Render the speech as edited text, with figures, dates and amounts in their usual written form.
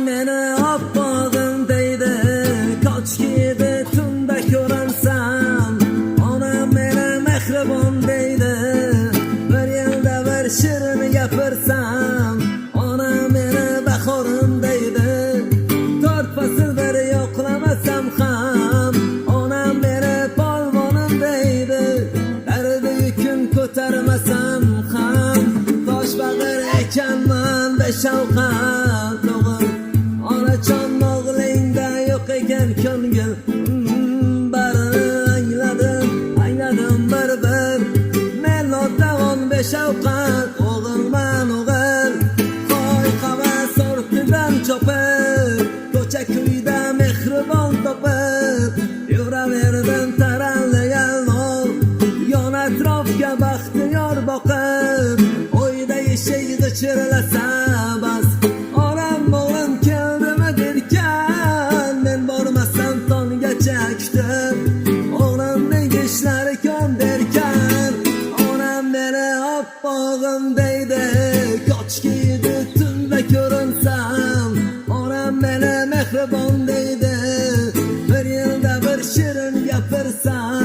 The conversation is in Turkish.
meni oppog'im deydi, kochkida tunda ko'ransam. Onam meni mehribon deydi, bir yilda bir shirin gapirsam. Onam meni bahorim deydi, to'rt fasldir yo'qlamasam ham. Onam meni polvonim deydi, dardi yukun ko'tarmasam ham. Toshbag'ir ekanman beshavqat o'g'il, onajon o'g'lingda yo'q ekan ko'ngil. Barini angladim bir men otagon beshavqat o'g'ilman o'g'il. Qo'y havas ortidan chopib, ko'cha kuyda mehribon topib, yuraverdim taralli yalmog', yon atrofga baxtiyor boqib. O'yda eshik g'ichirlasa bas, onam o'g'lim keldimi derkan, men bormasam tonggacha kutib, o'g'limning ishlari kom derkan. Onam meni oppog'im deydi, kochkida tunda ko'rinsam. Onam meni mehribon deydi, bir yilda bir shirin gapirsam.